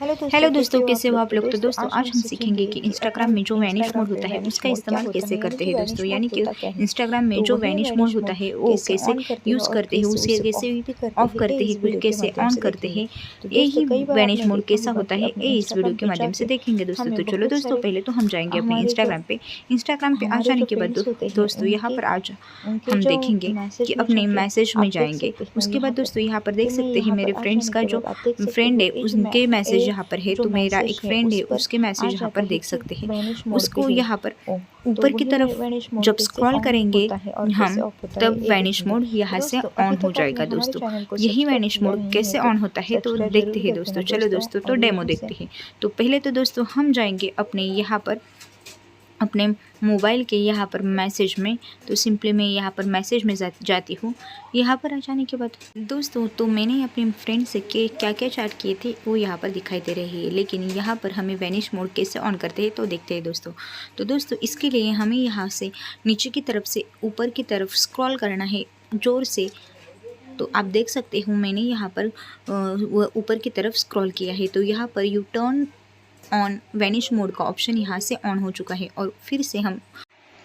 Hello दोस्तों, कैसे हो आप लोग। तो दोस्तों आज हम सीखेंगे कि इंस्टाग्राम में जो वैनिश मोड होता है उसका इस्तेमाल कैसे करते हैं दोस्तों। यानी कि इंस्टाग्राम में जो वैनिश मोड होता है वो कैसे यूज़ करते हैं, उसे कैसे ऑफ करते हैं, फिर कैसे ऑन करते हैं, यही वैनिश मोड कैसा होता है ये इस वीडियो के माध्यम से देखेंगे दोस्तों। तो चलो दोस्तों, पहले तो हम जाएंगे अपने इंस्टाग्राम पे आ जाने के बाद दोस्तों यहाँ पर आज हम देखेंगे कि अपने मैसेज में जाएंगे। उसके बाद दोस्तों यहाँ पर देख सकते हैं मेरे फ्रेंड्स का जो फ्रेंड है उनके मैसेज यहाँ पर है। तो मेरा एक फ्रेंड है उसके मैसेज यहाँ पर देख सकते हैं। उसको यहाँ पर ऊपर की तरफ जब स्क्रॉल करेंगे हम तब वैनिश मोड यहाँ से ऑन हो जाएगा दोस्तों। यही वैनिश मोड कैसे ऑन होता है तो देखते हैं दोस्तों। चलो दोस्तों, तो डेमो देखते हैं। तो पहले तो दोस्तों हम जाएंगे अपने यहाँ पर अपने मोबाइल के यहाँ पर मैसेज में। तो सिंपली मैं यहाँ पर मैसेज में जाती हूँ। यहाँ पर आ जाने के बाद दोस्तों तो मैंने अपने फ्रेंड से क्या क्या चैट किए थे वो यहाँ पर दिखाई दे रही है, लेकिन यहाँ पर हमें वैनिश मोड कैसे ऑन करते हैं तो देखते हैं दोस्तों। तो दोस्तों इसके लिए हमें यहाँ से नीचे की तरफ से ऊपर की तरफ स्क्रॉल करना है ज़ोर से। तो आप देख सकते हो मैंने यहाँ पर ऊपर की तरफ स्क्रॉल किया है। तो यहाँ पर U turn on vanish mode का ऑप्शन यहाँ से ऑन हो चुका है। और फिर से हम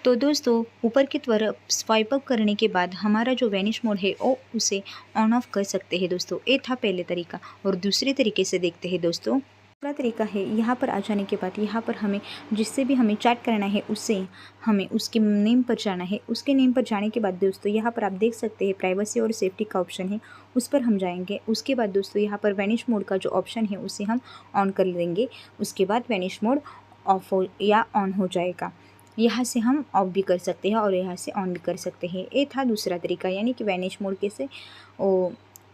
तो दोस्तों ऊपर की तरफ स्वाइप अप करने के बाद हमारा जो वैनिश मोड है वो उसे ऑन ऑफ कर सकते हैं दोस्तों। ये था पहले तरीका। और दूसरे तरीके से देखते हैं दोस्तों। दूसरा तरीका है यहाँ पर आ जाने के बाद यहाँ पर हमें जिससे भी हमें चैट करना है उससे हमें उसके नेम पर जाना है। उसके नेम पर जाने के बाद दोस्तों यहाँ पर आप देख सकते हैं प्राइवेसी और सेफ्टी का ऑप्शन है, उस पर हम जाएंगे। उसके बाद दोस्तों यहाँ पर वैनिश मोड का जो ऑप्शन है उसे हम ऑन कर लेंगे। उसके बाद वैनिश मोड ऑफ हो या ऑन हो जाएगा। यहाँ से हम ऑफ भी कर सकते हैं और यहाँ से ऑन भी कर सकते हैं। ये था दूसरा तरीका, यानी कि वैनिश मोड कैसे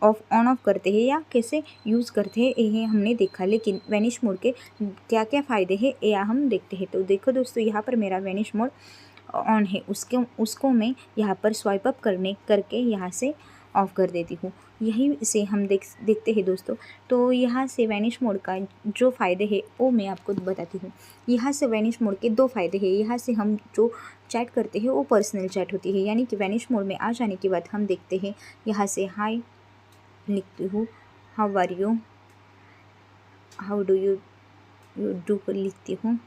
ऑन ऑफ करते हैं या कैसे यूज़ करते हैं ये हमने देखा। लेकिन वैनिश मोड के क्या क्या फ़ायदे हैं या हम देखते हैं। तो देखो दोस्तों यहाँ पर मेरा वैनिश मोड ऑन है, उसको मैं यहाँ पर स्वाइप अप करके यहाँ से ऑफ़ कर देती हूँ। यही से हम देखते हैं दोस्तों। तो यहाँ से वैनिश मोड का जो फ़ायदे है वो मैं आपको बताती हूँ। यहाँ से वैनिश मोड के दो फ़ायदे हैं। यहाँ से हम जो चैट करते हैं वो पर्सनल चैट होती है, यानी कि वैनिश मोड में आ जाने के बाद हम देखते हैं यहाँ से हाय लिखती हूँ, how are you, how do you do लिखती हूँ।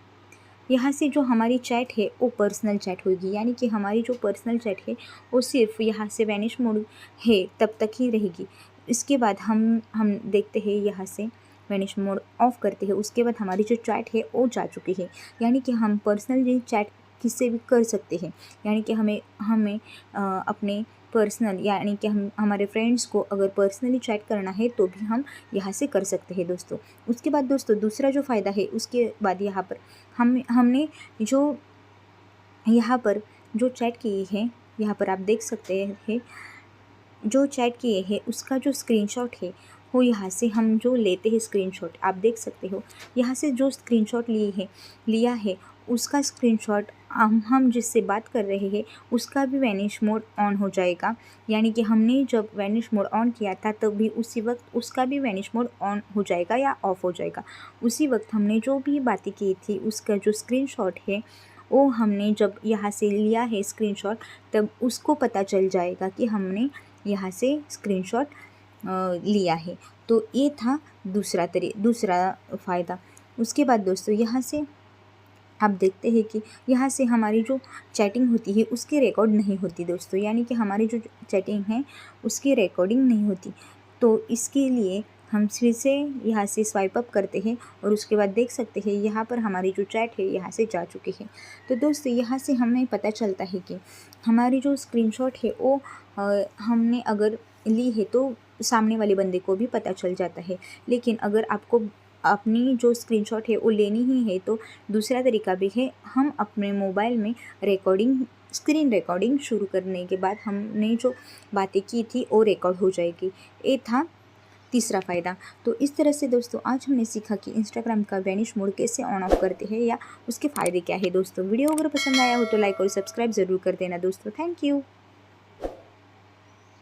यहाँ से जो हमारी चैट है वो पर्सनल चैट होगी, यानी कि हमारी जो पर्सनल चैट है वो सिर्फ यहाँ से वैनिश मोड है तब तक ही रहेगी। इसके बाद हम देखते हैं यहाँ से वैनिश मोड ऑफ करते हैं। उसके बाद हमारी जो चैट है वो जा चुकी है, यानी कि हम पर्सनल चैट किससे भी कर सकते हैं। यानी कि हमें अपने पर्सनल यानी कि हम हमारे फ्रेंड्स को अगर पर्सनली चैट करना है तो भी हम यहाँ से कर सकते हैं दोस्तों। उसके बाद दोस्तों दूसरा जो फ़ायदा है उसके बाद यहाँ पर हमने जो यहाँ पर जो चैट की है, यहाँ पर आप देख सकते हैं जो चैट किए हैं उसका जो स्क्रीनशॉट है वो यहाँ से हम जो लेते हैं स्क्रीनशॉट, आप देख सकते हो यहाँ से जो स्क्रीनशॉट लिया है उसका स्क्रीनशॉट हम जिससे बात कर रहे हैं उसका भी वैनिश मोड ऑन हो जाएगा। यानी कि हमने जब वैनिश मोड ऑन किया था तब भी उसी वक्त उसका भी वैनिश मोड ऑन हो जाएगा या ऑफ हो जाएगा। उसी वक्त हमने जो भी बातें की थी उसका जो स्क्रीनशॉट है वो हमने जब यहाँ से लिया है स्क्रीनशॉट तब उसको पता चल जाएगा कि हमने यहाँ से स्क्रीनशॉट लिया है। तो ये था दूसरा फ़ायदा। उसके बाद दोस्तों यहाँ से आप देखते हैं कि यहाँ से हमारी जो चैटिंग होती है उसकी रिकॉर्ड नहीं होती दोस्तों, यानी कि हमारी जो चैटिंग है उसकी रिकॉर्डिंग नहीं होती। तो इसके लिए हम फिर से यहाँ से स्वाइप अप करते हैं और उसके बाद देख सकते हैं यहाँ पर हमारी जो चैट है यहाँ से जा चुकी है। तो दोस्तों यहाँ से हमें पता चलता है कि हमारी जो स्क्रीनशॉट है वो हमने अगर ली है तो सामने वाले बंदे को भी पता चल जाता है। लेकिन अगर आपको अपनी जो स्क्रीनशॉट है वो लेनी ही है तो दूसरा तरीका भी है। हम अपने मोबाइल में स्क्रीन रिकॉर्डिंग शुरू करने के बाद हमने जो बातें की थी वो रिकॉर्ड हो जाएगी। ये था तीसरा फ़ायदा। तो इस तरह से दोस्तों आज हमने सीखा कि इंस्टाग्राम का वैनिश मोड कैसे ऑन ऑफ करते हैं या उसके फ़ायदे क्या है दोस्तों। वीडियो अगर पसंद आया हो तो लाइक और सब्सक्राइब ज़रूर कर देना दोस्तों। Thank you.